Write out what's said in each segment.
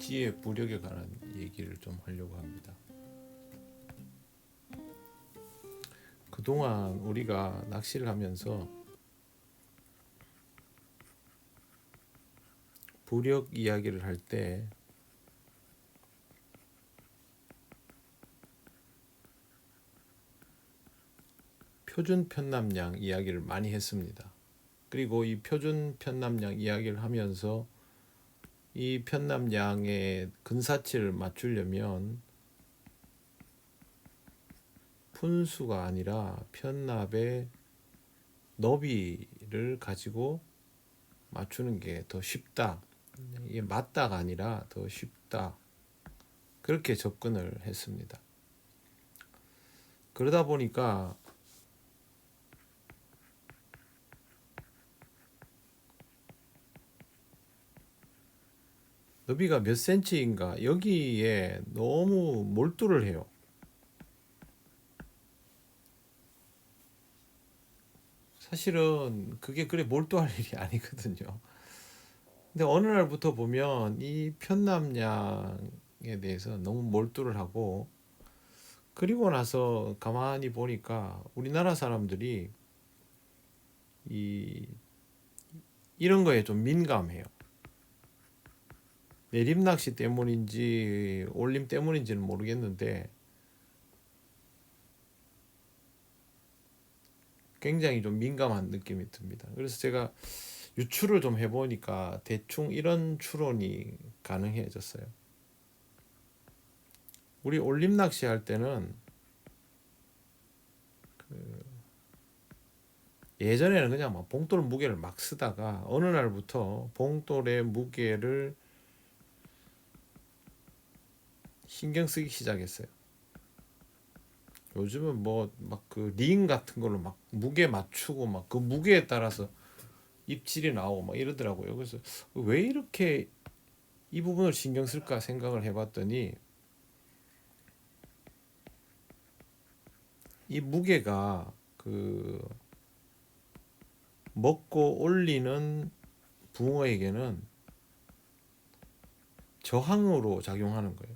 입지의 부력에 관한 얘기를 좀 하려고 합니다. 그동안 우리가 낚시를 하면서 부력 이야기를 할 때 표준 편납량 이야기를 많이 했습니다. 그리고 이 표준 편납량 이야기를 하면서 이 편납량의 근사치를 맞추려면 분수가 아니라 편납의 너비를 가지고 맞추는 게 더 쉽다. 이게 맞다가 아니라 더 쉽다. 그렇게 접근을 했습니다. 그러다 보니까 너비가 몇 센치인가 여기에 너무 몰두를 해요. 사실은 그게 그래 몰두할 일이 아니거든요. 근데 어느 날부터 보면 이 편납량에 대해서 너무 몰두를 하고, 그리고 나서 가만히 보니까 우리나라 사람들이 이런 거에 좀 민감해요. 내림 낚시 때문인지 올림 때문인지는 모르겠는데 굉장히 좀 민감한 느낌이 듭니다. 그래서 제가 유추를 좀 해보니까 대충 이런 추론이 가능해졌어요. 우리 올림 낚시 할 때는 예전에는 그냥 막 봉돌 무게를 막 쓰다가 어느 날부터 봉돌의 무게를 신경 쓰기 시작했어요. 요즘은 뭐 막 그 링 같은 걸로 막 무게 맞추고 막 그 무게에 따라서 입질이 나오고 막 이러더라고요. 그래서 왜 이렇게 이 부분을 신경 쓸까 생각을 해봤더니 이 무게가 그 먹고 올리는 붕어에게는 저항으로 작용하는 거예요.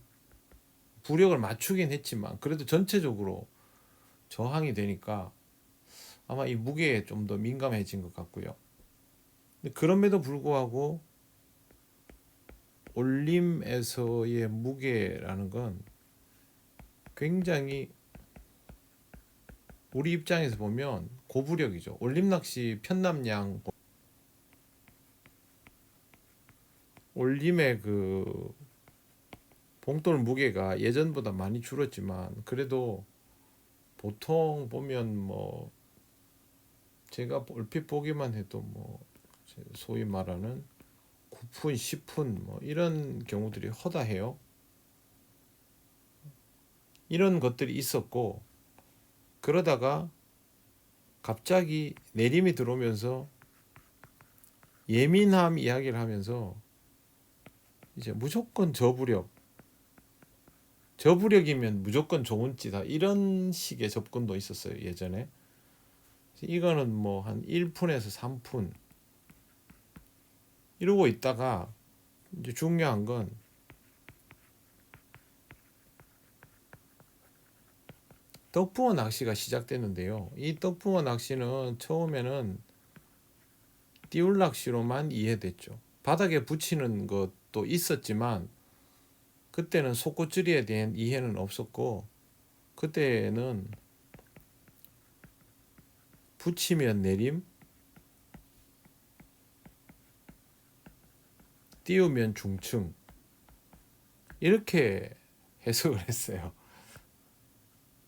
부력을 맞추긴 했지만 그래도 전체적으로 저항이 되니까 아마 이 무게에 좀 더 민감해진 것 같고요. 그럼에도 불구하고 올림에서의 무게라는 건 굉장히 우리 입장에서 보면 고부력이죠. 올림 낚시 편납량, 올림의 그 봉돌 무게가 예전보다 많이 줄었지만 그래도 보통 보면 뭐 제가 얼핏 보기만 해도 뭐 소위 말하는 9푼, 10푼 뭐 이런 경우들이 허다해요. 이런 것들이 있었고, 그러다가 갑자기 내림이 들어오면서 예민함 이야기를 하면서 이제 무조건 저부력이면 무조건 좋은 찌다 이런 식의 접근도 있었어요, 예전에. 이거는 뭐 한 1푼에서 3푼 이러고 있다가 이제 중요한 건 떡붕어 낚시가 시작됐는데요. 이 떡붕어 낚시는 처음에는 띄울 낚시로만 이해됐죠. 바닥에 붙이는 것도 있었지만 그때는 속고줄이에 대한 이해는 없었고, 그때는 붙이면 내림, 띄우면 중층 이렇게 해석을 했어요.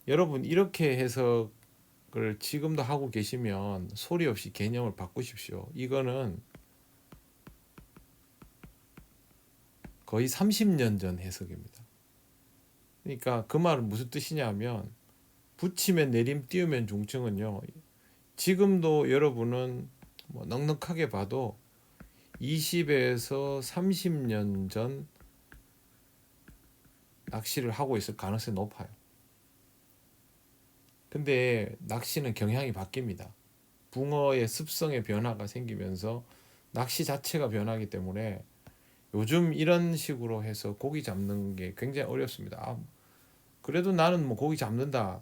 여러분 이렇게 해석을 지금도 하고 계시면 소리 없이 개념을 바꾸십시오. 이거는 거의 30년 전 해석입니다. 그러니까 그 말은 무슨 뜻이냐면 붙이면 내림, 띄우면 중층은요, 지금도 여러분은 뭐 넉넉하게 봐도 20에서 30년 전 낚시를 하고 있을 가능성이 높아요. 근데 낚시는 경향이 바뀝니다. 붕어의 습성의 변화가 생기면서 낚시 자체가 변하기 때문에 요즘 이런 식으로 해서 고기 잡는 게 굉장히 어렵습니다. 그래도 나는 뭐 고기 잡는다.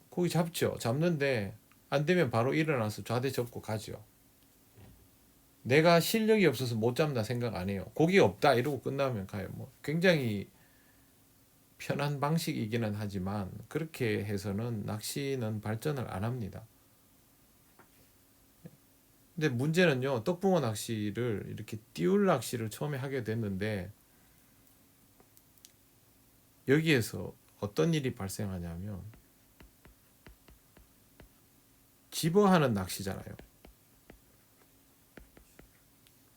고기 잡죠. 잡는데 안 되면 바로 일어나서 좌대 접고 가죠. 내가 실력이 없어서 못 잡는다 생각 안 해요. 고기 없다 이러고 끝나면 가요. 뭐 굉장히 편한 방식이기는 하지만 그렇게 해서는 낚시는 발전을 안 합니다. 근데 문제는요, 떡붕어 낚시를 이렇게 띄울 낚시를 처음에 하게 됐는데 여기에서 어떤 일이 발생하냐면 집어하는 낚시잖아요.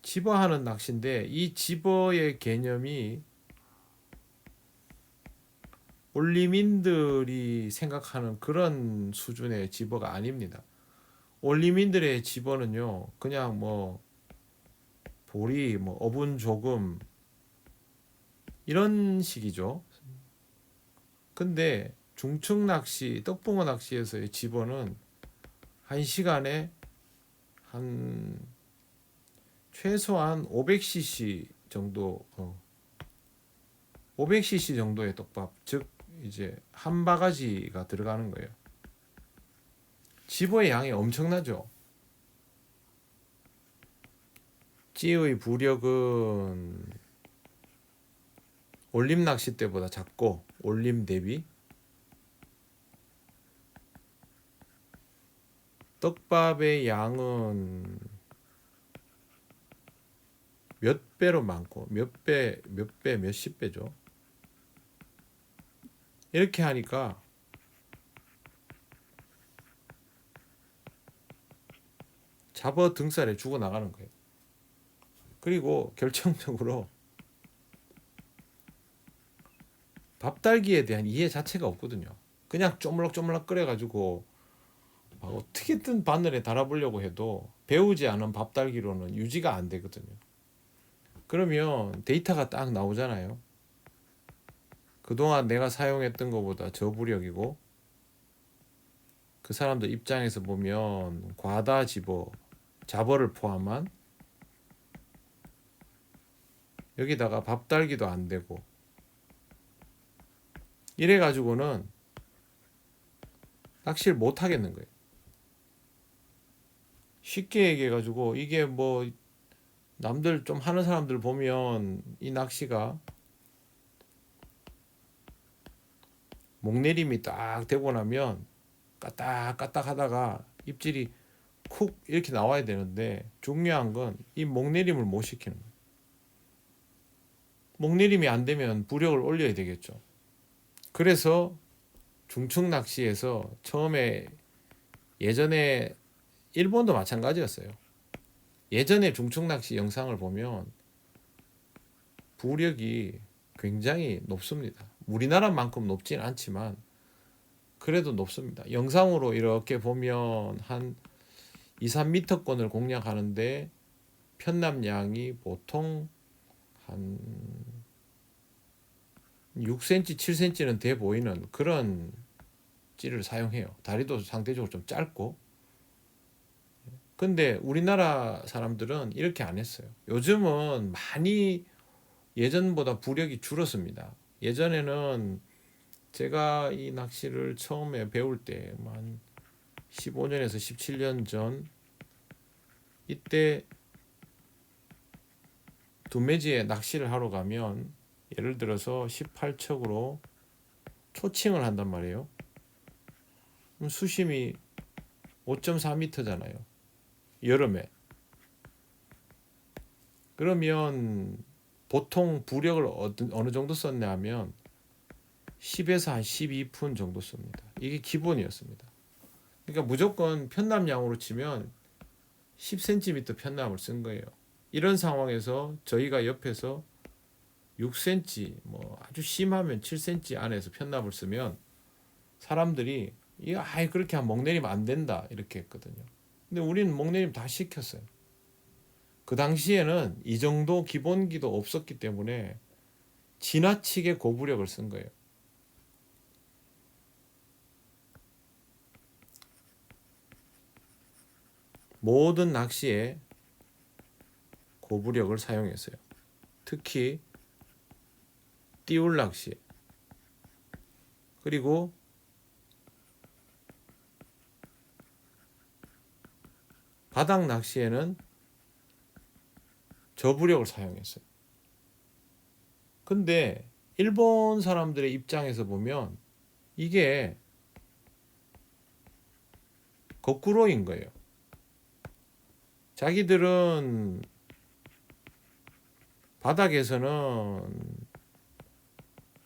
집어하는 낚시인데 이 집어의 개념이 올리민들이 생각하는 그런 수준의 집어가 아닙니다. 올리민들의 집어는요, 그냥 뭐 보리, 뭐 어분 조금 이런 식이죠. 근데 중층 낚시, 떡붕어 낚시에서의 집어는 한 시간에 한 최소한 500cc 정도, 500cc 정도의 떡밥, 즉 이제 한 바가지가 들어가는 거예요. 집어의 양이 엄청나죠. 찌의 부력은 올림 낚시 때보다 작고 올림 대비 떡밥의 양은 몇 배로 많고 몇십 배죠. 이렇게 하니까 잡어 등살에 죽어 나가는 거예요. 그리고 결정적으로 밥달기에 대한 이해 자체가 없거든요. 그냥 쪼물락쪼물락 끓여가지고 어떻게든 바늘에 달아보려고 해도 배우지 않은 밥달기로는 유지가 안 되거든요. 그러면 데이터가 딱 나오잖아요. 그동안 내가 사용했던 것보다 저부력이고 그 사람들 입장에서 보면 과다 집어, 잡어를 포함한 여기다가 밥 달기도 안 되고 이래 가지고는 낚시를 못 하겠는 거예요. 쉽게 얘기해 가지고 이게 뭐 남들 좀 하는 사람들 보면 이 낚시가 목내림이 딱 되고 나면 까딱까딱 하다가 입질이 쿡 이렇게 나와야 되는데 중요한 건 이 목내림을 못 시키는 거예요. 목내림이 안 되면 부력을 올려야 되겠죠. 그래서 중층 낚시에서 처음에 예전에 일본도 마찬가지였어요. 예전에 중층 낚시 영상을 보면 부력이 굉장히 높습니다. 우리나라만큼 높진 않지만 그래도 높습니다. 영상으로 이렇게 보면 한 2, 3m권을 공략하는데 편납량이 보통 한 6cm, 7cm는 돼 보이는 그런 찌를 사용해요. 다리도 상대적으로 좀 짧고. 근데 우리나라 사람들은 이렇게 안 했어요. 요즘은 많이 예전보다 부력이 줄었습니다. 예전에는 제가 이 낚시를 처음에 배울 때 한 15년에서 17년 전 이때 두메지에 낚시를 하러 가면 예를 들어서 18척으로 초칭을 한단 말이에요. 그럼 수심이 5.4m잖아요. 여름에. 그러면 보통 부력을 어느 정도 썼냐 하면 10에서 한 12푼 정도 씁니다. 이게 기본이었습니다. 그러니까 무조건 편납량으로 치면 10cm 편납을 쓴 거예요. 이런 상황에서 저희가 옆에서 6cm, 뭐 아주 심하면 7cm 안에서 편납을 쓰면 사람들이 이거 아예 그렇게 하면 목내리면 안 된다 이렇게 했거든요. 근데 우리는 목내림 다 시켰어요. 그 당시에는 이 정도 기본기도 없었기 때문에 지나치게 고부력을 쓴 거예요. 모든 낚시에 고부력을 사용했어요. 특히 띄울 낚시, 그리고 바닥 낚시에는 저부력을 사용했어요. 근데 일본 사람들의 입장에서 보면 이게 거꾸로인 거예요. 자기들은 바닥에서는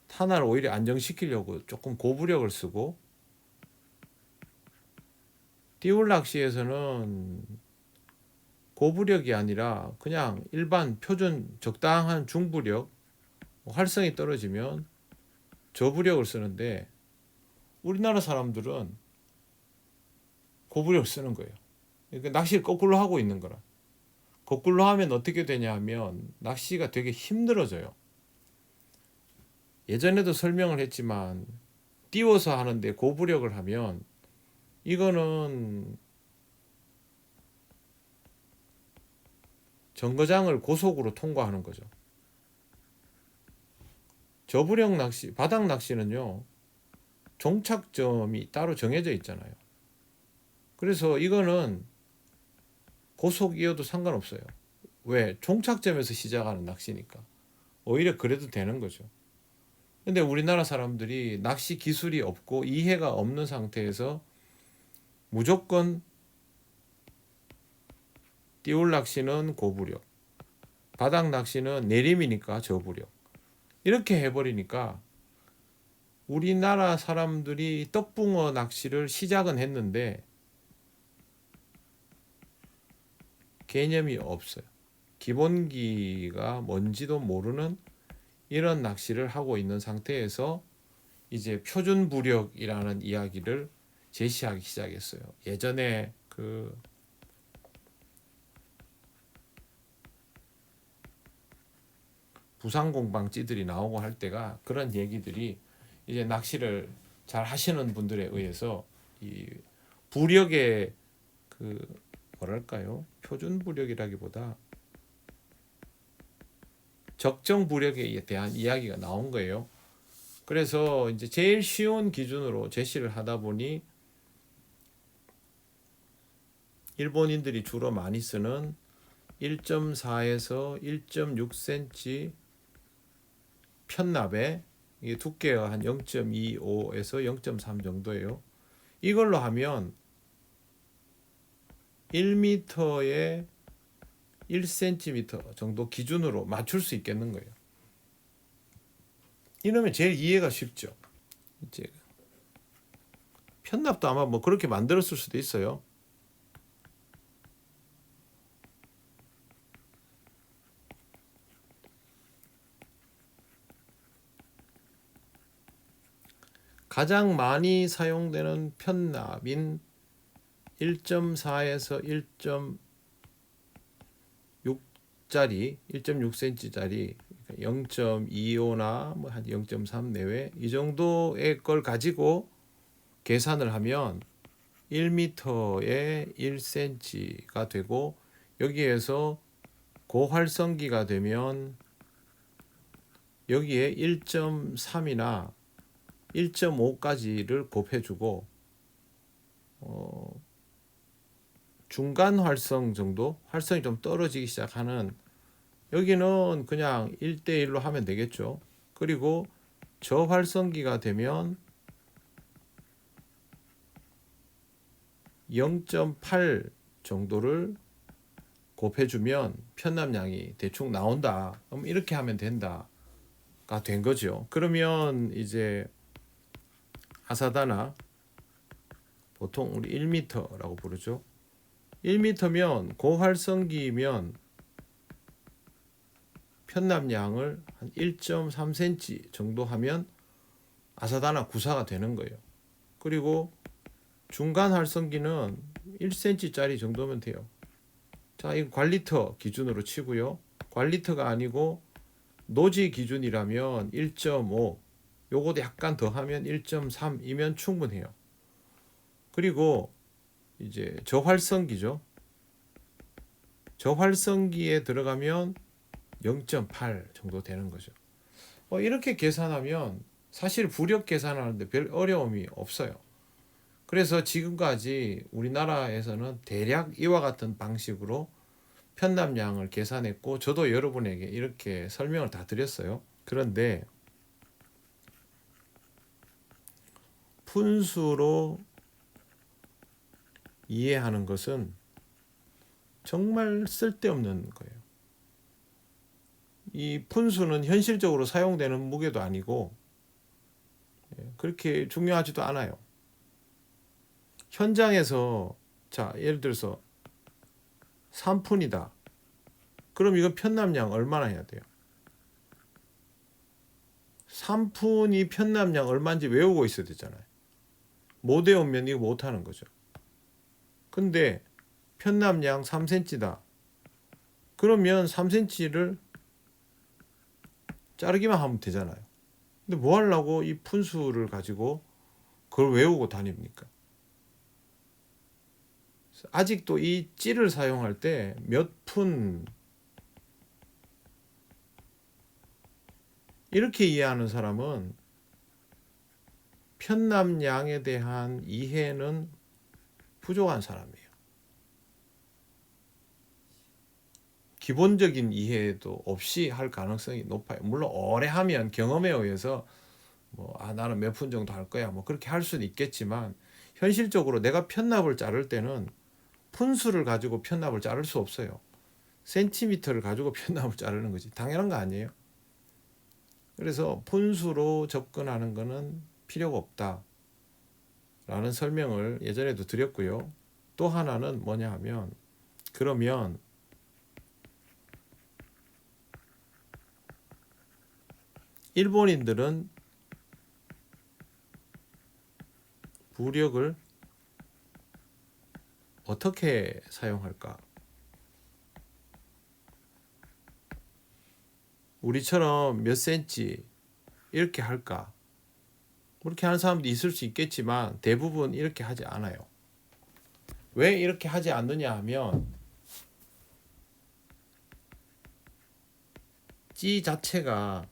탄화를 오히려 안정시키려고 조금 고부력을 쓰고, 띄울 낚시에서는 고부력이 아니라 그냥 일반 표준 적당한 중부력, 활성이 떨어지면 저부력을 쓰는데, 우리나라 사람들은 고부력을 쓰는 거예요. 그러니까 낚시를 거꾸로 하고 있는 거라. 거꾸로 하면 어떻게 되냐 하면 낚시가 되게 힘들어져요. 예전에도 설명을 했지만 띄워서 하는데 고부력을 하면 이거는 정거장을 고속으로 통과하는 거죠. 저부력 낚시, 바닥 낚시는요, 종착점이 따로 정해져 있잖아요. 그래서 이거는 고속이어도 상관없어요. 왜? 종착점에서 시작하는 낚시니까. 오히려 그래도 되는 거죠. 근데 우리나라 사람들이 낚시 기술이 없고 이해가 없는 상태에서 무조건 띄울 낚시는 고부력, 바닥 낚시는 내림이니까 저부력, 이렇게 해버리니까 우리나라 사람들이 떡붕어 낚시를 시작은 했는데 개념이 없어요. 기본기가 뭔지도 모르는 이런 낚시를 하고 있는 상태에서 이제 표준부력이라는 이야기를 제시하기 시작했어요. 예전에 그 부산공방찌들이 나오고 할 때가 그런 얘기들이 이제 낚시를 잘 하시는 분들에 의해서 이 부력의 그 뭐랄까요? 표준부력이라기보다 적정부력에 대한 이야기가 나온 거예요. 그래서 이제 제일 쉬운 기준으로 제시를 하다 보니 일본인들이 주로 많이 쓰는 1.4에서 1.6cm 편납에, 이게 두께가 한 0.25에서 0.3 정도예요. 이걸로 하면 1m에 1cm 정도 기준으로 맞출 수 있겠는 거예요. 이러면 제일 이해가 쉽죠. 이제 편납도 아마 뭐 그렇게 만들었을 수도 있어요. 가장 많이 사용되는 편납인 1.4에서 1.6짜리, 1.6cm짜리 0.25나 뭐 한 0.3 내외 이 정도의 걸 가지고 계산을 하면 1m에 1cm가 되고, 여기에서 고활성기가 되면 여기에 1.3이나 1.5까지를 곱해주고, 중간 활성 정도, 활성이 좀 떨어지기 시작하는 여기는 그냥 1대1로 하면 되겠죠. 그리고 저활성기가 되면 0.8 정도를 곱해주면 편납량이 대충 나온다. 그럼 이렇게 하면 된다가 된 거죠. 그러면 이제 아사다나, 보통 우리 1m라고 부르죠. 1m면 고활성기면 편납량을 한 1.3cm 정도 하면 아사다나 구사가 되는 거예요. 그리고 중간 활성기는 1cm짜리 정도면 돼요. 자, 이거 관리터 기준으로 치고요. 관리터가 아니고 노지 기준이라면 1.5, 요것도 약간 더 하면 1.3이면 충분해요. 그리고 이제 저활성기죠. 저활성기에 들어가면 0.8 정도 되는 거죠. 이렇게 계산하면 사실 부력 계산하는데 별 어려움이 없어요. 그래서 지금까지 우리나라에서는 대략 이와 같은 방식으로 편납량을 계산했고, 저도 여러분에게 이렇게 설명을 다 드렸어요. 그런데 푼수로 이해하는 것은 정말 쓸데없는 거예요. 이 푼수는 현실적으로 사용되는 무게도 아니고 그렇게 중요하지도 않아요. 현장에서 자, 예를 들어서 3푼이다. 그럼 이건 편납량 얼마나 해야 돼요? 3푼이 편납량 얼마인지 외우고 있어야 되잖아요. 못 외우면 이거 못 하는 거죠. 근데 편납량 3cm다. 그러면 3cm를 자르기만 하면 되잖아요. 근데 뭐 하려고 이 푼수를 가지고 그걸 외우고 다닙니까? 아직도 이 찌를 사용할 때 몇 푼 이렇게 이해하는 사람은 편납량에 대한 이해는 부족한 사람이에요. 기본적인 이해도 없이 할 가능성이 높아요. 물론 오래 하면 경험에 의해서 나는 몇 푼 정도 할 거야 그렇게 할 수는 있겠지만, 현실적으로 내가 편납을 자를 때는 푼수를 가지고 편납을 자를 수 없어요. 센티미터를 가지고 편납을 자르는 거지. 당연한 거 아니에요. 그래서 푼수로 접근하는 거는 필요가 없다 라는 설명을 예전에도 드렸고요. 또 하나는 뭐냐 하면, 그러면 일본인들은 부력을 어떻게 사용할까? 우리처럼 몇 센치 이렇게 할까? 그렇게 하는 사람도 있을 수 있겠지만 대부분 이렇게 하지 않아요. 왜 이렇게 하지 않느냐 하면, 찌 자체가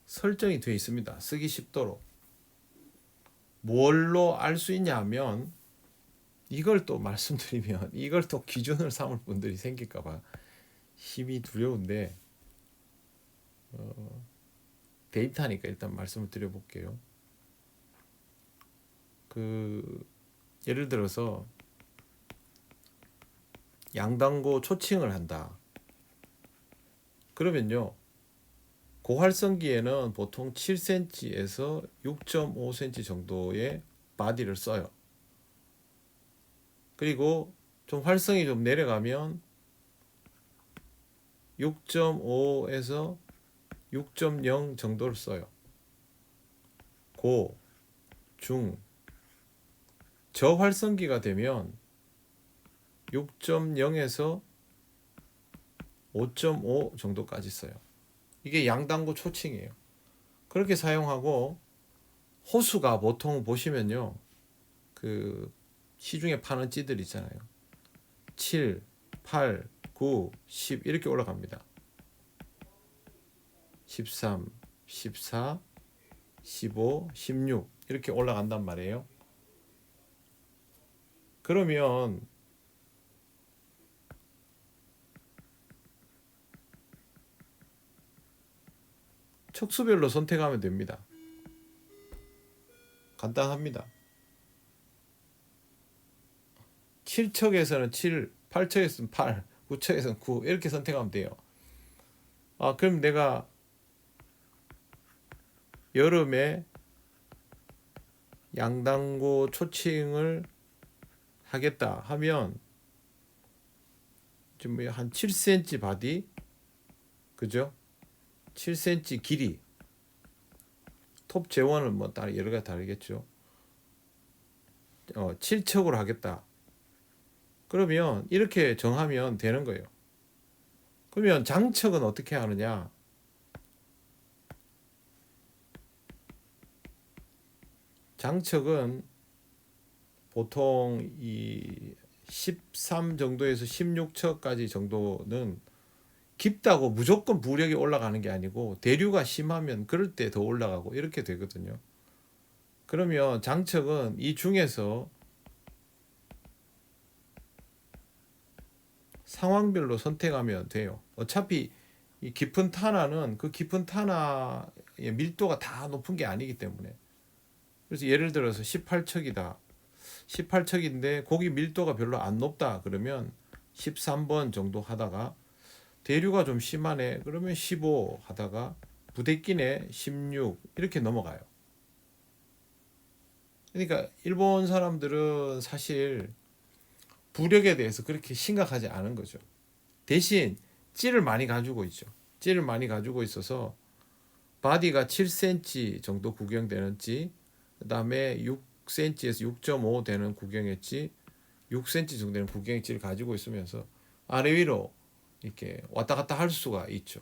설정이 되어 있습니다. 쓰기 쉽도록. 뭘로 알 수 있냐 하면, 이걸 또 말씀드리면 이걸 또 기준을 삼을 분들이 생길까봐 힘이 두려운데, 데이터니까 일단 말씀을 드려볼게요. 예를 들어서 양단고 초칭을 한다. 그러면요, 고활성기에는 보통 7cm에서 6.5cm 정도의 바디를 써요. 그리고 좀 활성이 좀 내려가면 6.5에서 6.0 정도를 써요. 고, 중, 저활성기가 되면 6.0에서 5.5 정도까지 써요. 이게 양단고 초칭이에요. 그렇게 사용하고, 호수가 보통 보시면요, 시중에 파는 찌들 있잖아요. 7, 8, 9, 10 이렇게 올라갑니다. 13, 14, 15, 16 이렇게 올라간단 말이에요. 그러면 척수별로 선택하면 됩니다. 간단합니다. 7척에서는 7, 8척에서는 8, 9척에서는 9 이렇게 선택하면 돼요. 그럼 내가 여름에 양단고 초칭을 하겠다 하면 좀 한 7cm 바디, 그죠? 7cm 길이, 톱 재원은 여러 가지 다르겠죠. 7척으로 하겠다. 그러면 이렇게 정하면 되는 거예요. 그러면 장척은 어떻게 하느냐? 장척은 보통 이 13 정도에서 16척까지 정도는 깊다고 무조건 부력이 올라가는 게 아니고 대류가 심하면 그럴 때 더 올라가고 이렇게 되거든요. 그러면 장척은 이 중에서 상황별로 선택하면 돼요. 어차피 이 깊은 탄화는 그 깊은 탄화의 밀도가 다 높은 게 아니기 때문에. 그래서 예를 들어서 18척이다. 18척인데 거기 밀도가 별로 안 높다. 그러면 13번 정도 하다가 대류가 좀 심하네. 그러면 15 하다가 부대끼네 16 이렇게 넘어가요. 그러니까 일본 사람들은 사실 부력에 대해서 그렇게 심각하지 않은 거죠. 대신 찌를 많이 가지고 있죠. 찌를 많이 가지고 있어서 바디가 7cm 정도 구경되는 찌, 그다음에 6cm에서 6.5 되는 구경의 찌, 6cm 정도 되는 구경의 찌를 가지고 있으면서 아래 위로 이렇게 왔다 갔다 할 수가 있죠.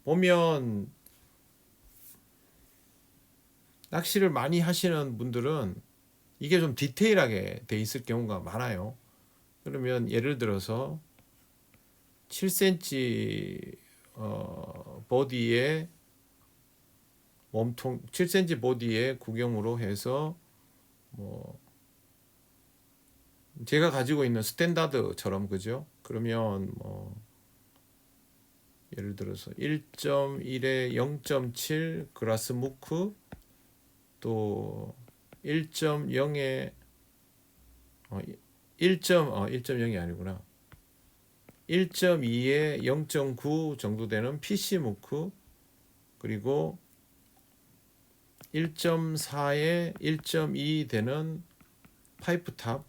보면 낚시를 많이 하시는 분들은 이게 좀 디테일하게 돼 있을 경우가 많아요. 그러면 예를 들어서 7cm 보디에 몸통 7cm 보디에 구경으로 해서 뭐 제가 가지고 있는 스탠다드처럼 그죠? 그러면 뭐 예를 들어서 1.1에 0.7 그라스 무크 또 1.0에 1.0이 아니구나. 1.2에 0.9 정도 되는 PC 무크 그리고 1.4에 1.2 되는 파이프탑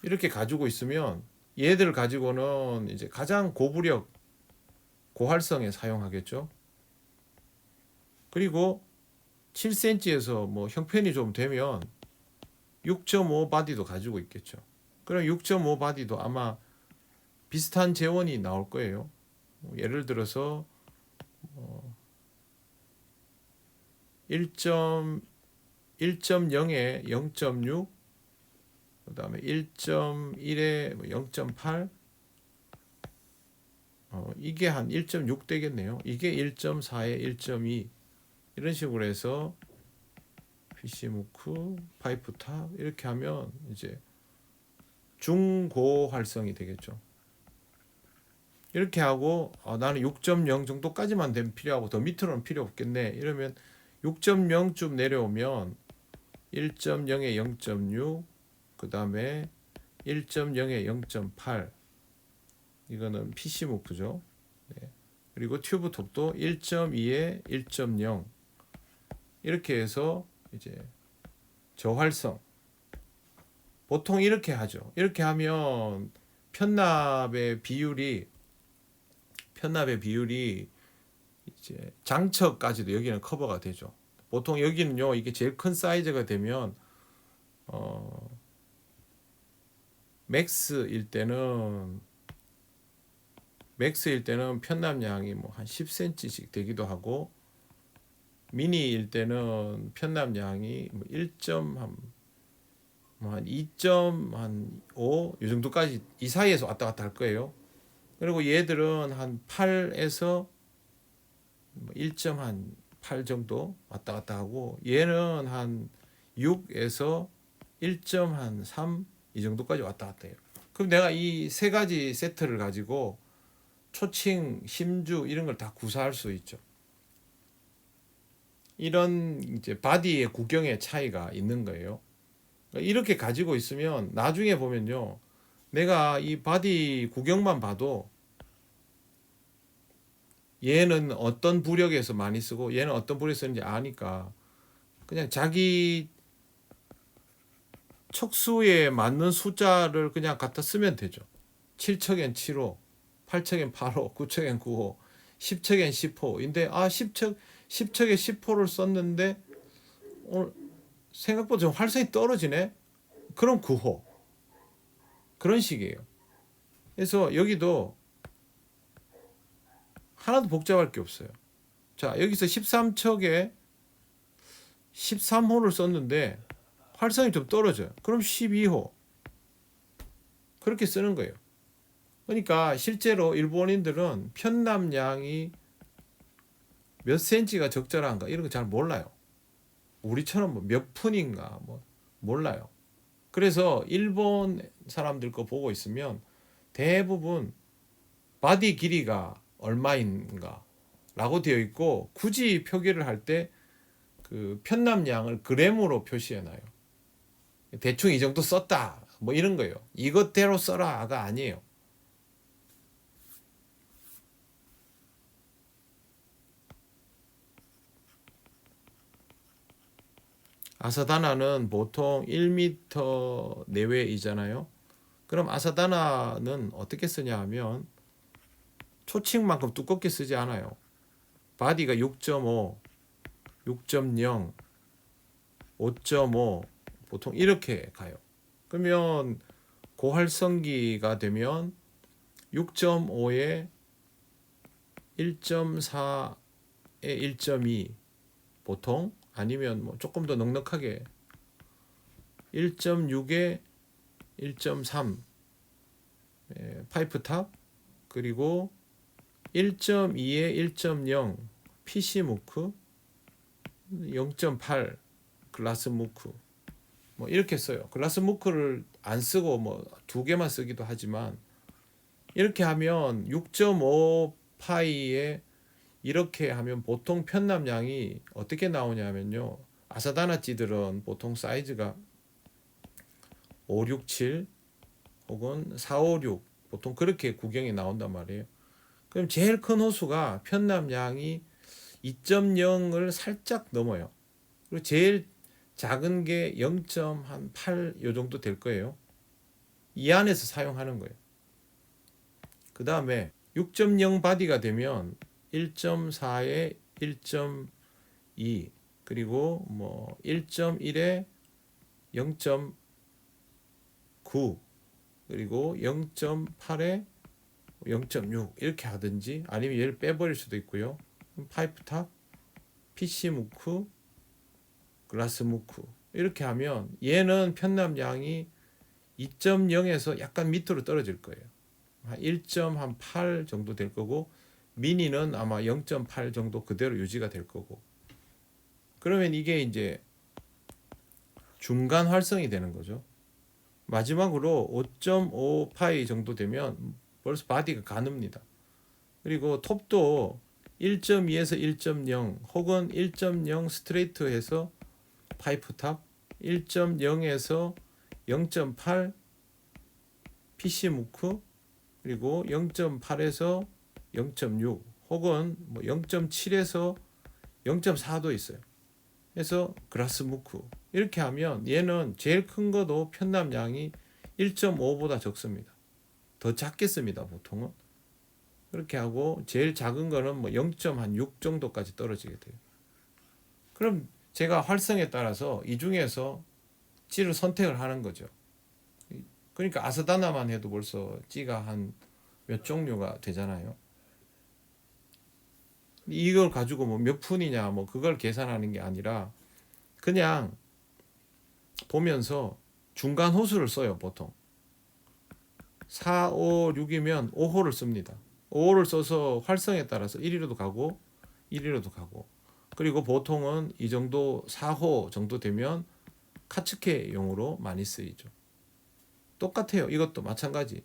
이렇게 가지고 있으면 얘들을 가지고는 이제 가장 고부력 고활성에 사용하겠죠. 그리고 7cm에서 뭐 형편이 좀 되면 6.5 바디도 가지고 있겠죠. 그럼 6.5 바디도 아마 비슷한 재원이 나올 거예요. 예를 들어서 1.0에 0.6 그 다음에 1.1에 0.8 이게 한 1.6 되겠네요. 이게 1.4에 1.2 이런 식으로 해서 피시무크 파이프탑 이렇게 하면 이제 중고 활성이 되겠죠. 이렇게 하고 나는 6.0 정도까지만 되면 필요하고 더 밑으로는 필요 없겠네. 이러면 6.0쯤 내려오면 1.0에 0.6 그 다음에 1.0에 0.8 이거는 PC 무프죠. 네. 그리고 튜브 톱도 1.2에 1.0 이렇게 해서 이제 저활성 보통 이렇게 하죠. 이렇게 하면 편납의 비율이 이제 장척까지도 여기는 커버가 되죠. 보통 여기는요 이게 제일 큰 사이즈가 되면 맥스일 때는 편납량이 뭐 한 10cm씩 되기도 하고 미니일 때는 편납량이 뭐 2.5 이 정도까지 이 사이에서 왔다 갔다 할 거예요. 그리고 얘들은 한 8에서 1.8 정도 왔다 갔다 하고 얘는 한 6에서 1.3 이 정도까지 왔다 갔다 해요. 그럼 내가 이 세 가지 세트를 가지고 초칭, 심주 이런 걸 다 구사할 수 있죠. 이런 이제 바디의 구경의 차이가 있는 거예요. 이렇게 가지고 있으면 나중에 보면요. 내가 이 바디 구경만 봐도 얘는 어떤 부력에서 많이 쓰고 얘는 어떤 부력에서 쓰는지 아니까 그냥 자기 척수에 맞는 숫자를 그냥 갖다 쓰면 되죠. 7척엔 7호, 8척엔 8호, 9척엔 9호, 10척엔 10호인데 10척에 10호를 썼는데 오늘 생각보다 좀 활성이 떨어지네. 그럼 9호. 그런 식이에요. 그래서 여기도 하나도 복잡할 게 없어요. 자, 여기서 13척에 13호를 썼는데 활성이 좀 떨어져요. 그럼 12호. 그렇게 쓰는 거예요. 그러니까 실제로 일본인들은 편남량이 몇 센치가 적절한가 이런 거 잘 몰라요. 우리처럼 뭐 몇 푼인가 뭐 몰라요. 그래서 일본 사람들 거 보고 있으면 대부분 바디 길이가 얼마인가 라고 되어 있고, 굳이 표기를 할 때 그 편남량을 그램으로 표시해 놔요. 대충 이 정도 썼다 뭐 이런 거예요. 이것대로 써라가 아니에요. 아사다나는 보통 1m 내외이잖아요. 그럼 아사다나는 어떻게 쓰냐 하면 초칭만큼 두껍게 쓰지 않아요. 바디가 6.5, 6.0, 5.5 보통 이렇게 가요. 그러면 고활성기가 되면 6.5에 1.4에 1.2 보통, 아니면 뭐 조금 더 넉넉하게 1.6에 1.3 파이프 탑, 그리고 1.2에 1.0 PC 무크, 0.8 글라스 무크 뭐 이렇게 써요. 글라스 무크를 안 쓰고 뭐 두 개만 쓰기도 하지만, 이렇게 하면 6.5 파이에 이렇게 하면 보통 편납량이 어떻게 나오냐면요. 아사다나찌들은 보통 사이즈가 567 혹은 456 보통 그렇게 구경이 나온단 말이에요. 그럼 제일 큰 호수가 편납량이 2.0을 살짝 넘어요. 그리고 제일 작은 게 0.8 요 정도 될 거예요. 이 안에서 사용하는 거예요. 그 다음에 6.0 바디가 되면 1.4에 1.2 그리고 뭐 1.1에 0.9 그리고 0.8에 0.6 이렇게 하든지, 아니면 얘를 빼버릴 수도 있고요. 파이프 탑, PC 무크, 글라스 무크 이렇게 하면 얘는 편납량이 2.0에서 약간 밑으로 떨어질 거예요. 한 1.8 정도 될 거고, 미니는 아마 0.8 정도 그대로 유지가 될 거고. 그러면 이게 이제 중간 활성이 되는 거죠. 마지막으로 5.5 파이 정도 되면 벌써 바디가 가늡니다. 그리고 톱도 1.2에서 1.0 혹은 1.0 스트레이트해서 파이프 탑, 1.0에서 0.8 PC 무크, 그리고 0.8에서 0.6 혹은 뭐 0.7에서 0.4도 있어요. 그래서 글라스 무크 이렇게 하면 얘는 제일 큰 거도 편납량이 1.5보다 적습니다. 더 작게 씁니다, 보통은. 그렇게 하고 제일 작은 거는 뭐 0.6 정도까지 떨어지게 돼요. 그럼 제가 활성에 따라서 이 중에서 찌를 선택을 하는 거죠. 그러니까 아사다나만 해도 벌써 찌가 한 몇 종류가 되잖아요. 이걸 가지고 뭐 몇 푼이냐 뭐 그걸 계산하는 게 아니라 그냥 보면서 중간 호수를 써요. 보통 4, 5, 6이면 5호를 씁니다. 5호를 써서 활성에 따라서 1위로도 가고 1위로도 가고, 그리고 보통은 이 정도 4호 정도 되면 카츠케용으로 많이 쓰이죠. 똑같아요. 이것도 마찬가지.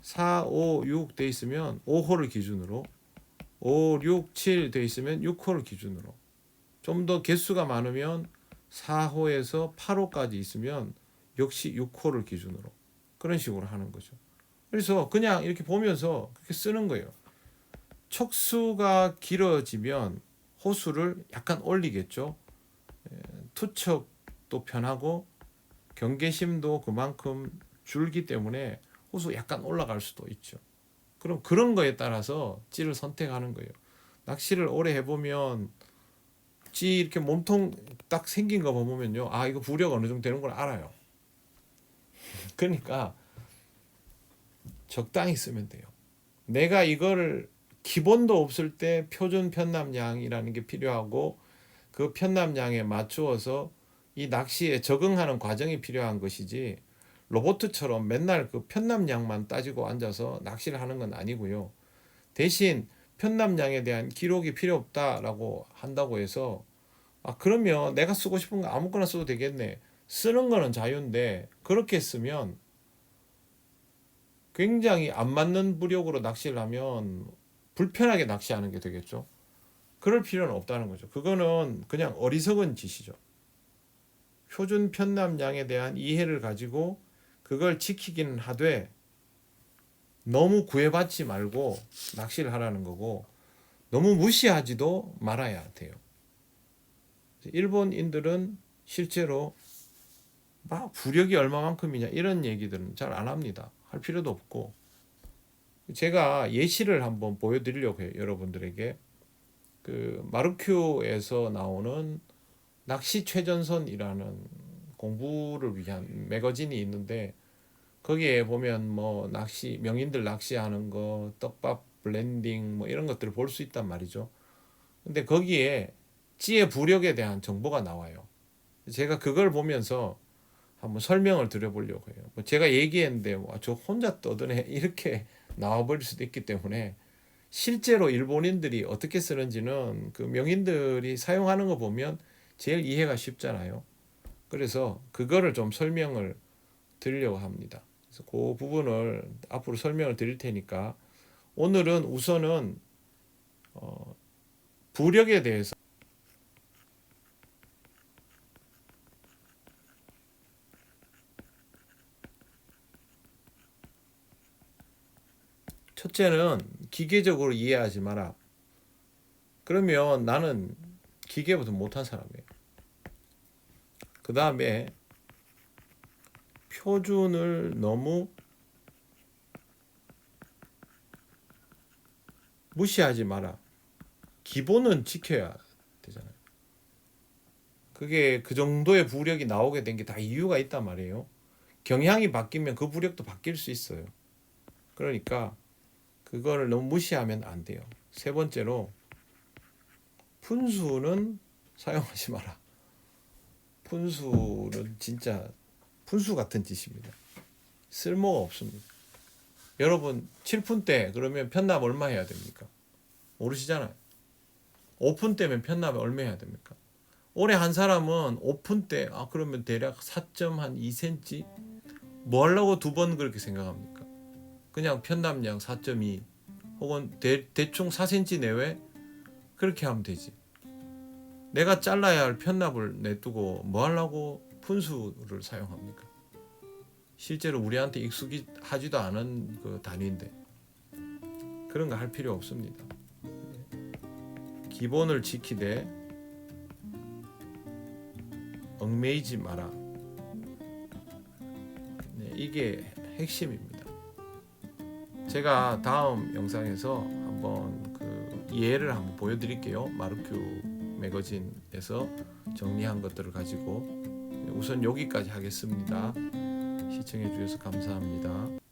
4, 5, 6 돼 있으면 5호를 기준으로, 5, 6, 7 돼 있으면 6호를 기준으로, 좀 더 개수가 많으면 4호에서 8호까지 있으면 역시 6호를 기준으로, 그런 식으로 하는 거죠. 그래서 그냥 이렇게 보면서 그렇게 쓰는 거예요. 척수가 길어지면 호수를 약간 올리겠죠. 투척도 편하고 경계심도 그만큼 줄기 때문에 호수 약간 올라갈 수도 있죠. 그럼 그런 거에 따라서 찌를 선택하는 거예요. 낚시를 오래 해보면 찌 이렇게 몸통 딱 생긴 거 보면요, 아 이거 부력 어느 정도 되는 걸 알아요. 그러니까 적당히 쓰면 돼요. 내가 이거를 기본도 없을 때 표준 편납량이라는 게 필요하고 그 편납량에 맞추어서 이 낚시에 적응하는 과정이 필요한 것이지 로보트처럼 맨날 그 편납량만 따지고 앉아서 낚시를 하는 건 아니고요. 대신 편납량에 대한 기록이 필요 없다라고 한다고 해서 그러면 내가 쓰고 싶은 거 아무거나 써도 되겠네. 쓰는 거는 자유인데 그렇게 쓰면 굉장히 안 맞는 부력으로 낚시를 하면 불편하게 낚시하는 게 되겠죠. 그럴 필요는 없다는 거죠. 그거는 그냥 어리석은 짓이죠. 표준 편납량에 대한 이해를 가지고 그걸 지키기는 하되 너무 구애받지 말고 낚시를 하라는 거고 너무 무시하지도 말아야 돼요. 일본인들은 실제로 막 부력이 얼마만큼이냐 이런 얘기들은 잘 안 합니다. 할 필요도 없고 제가 예시를 한번 보여드리려고 해요. 여러분들에게 그 마르큐에서 나오는 낚시 최전선이라는 공부를 위한 매거진이 있는데 거기에 보면 뭐 낚시 명인들 낚시하는 거 떡밥 블렌딩 뭐 이런 것들을 볼 수 있단 말이죠. 근데 거기에 찌의 부력에 대한 정보가 나와요. 제가 그걸 보면서 한번 설명을 드려보려고 해요. 뭐 제가 얘기했는데 저 혼자 떠드네 이렇게 나와버릴 수도 있기 때문에 실제로 일본인들이 어떻게 쓰는지는 그 명인들이 사용하는 거 보면 제일 이해가 쉽잖아요. 그래서 그거를 좀 설명을 드리려고 합니다. 그래서 그 부분을 앞으로 설명을 드릴 테니까 오늘은 우선은 부력에 대해서 첫째는 기계적으로 이해하지 마라. 그러면 나는 기계보다 못한 사람이에요. 그 다음에 표준을 너무 무시하지 마라. 기본은 지켜야 되잖아요. 그게 그 정도의 부력이 나오게 된 게 다 이유가 있단 말이에요. 경향이 바뀌면 그 부력도 바뀔 수 있어요. 그러니까 그거를 너무 무시하면 안 돼요. 세 번째로 푼수는 사용하지 마라. 푼수는 진짜 푼수 같은 짓입니다. 쓸모가 없습니다. 여러분 7푼 때 그러면 편납 얼마 해야 됩니까? 모르시잖아요. 5푼 때면 편납 얼마 해야 됩니까? 올해 한 사람은 5푼 때 그러면 대략 4.2cm 뭐 하려고 두 번 그렇게 생각합니까? 그냥 편납량 4.2 혹은 대충 4cm 내외 그렇게 하면 되지. 내가 잘라야 할 편납을 냅두고 뭐 하려고 푼수를 사용합니까? 실제로 우리한테 익숙하지도 않은 그 단위인데 그런 거 할 필요 없습니다. 기본을 지키되 얽매이지 마라. 네, 이게 핵심입니다. 제가 다음 영상에서 한번 그 예를 한번 보여드릴게요. 마르큐 매거진에서 정리한 것들을 가지고 우선 여기까지 하겠습니다. 시청해 주셔서 감사합니다.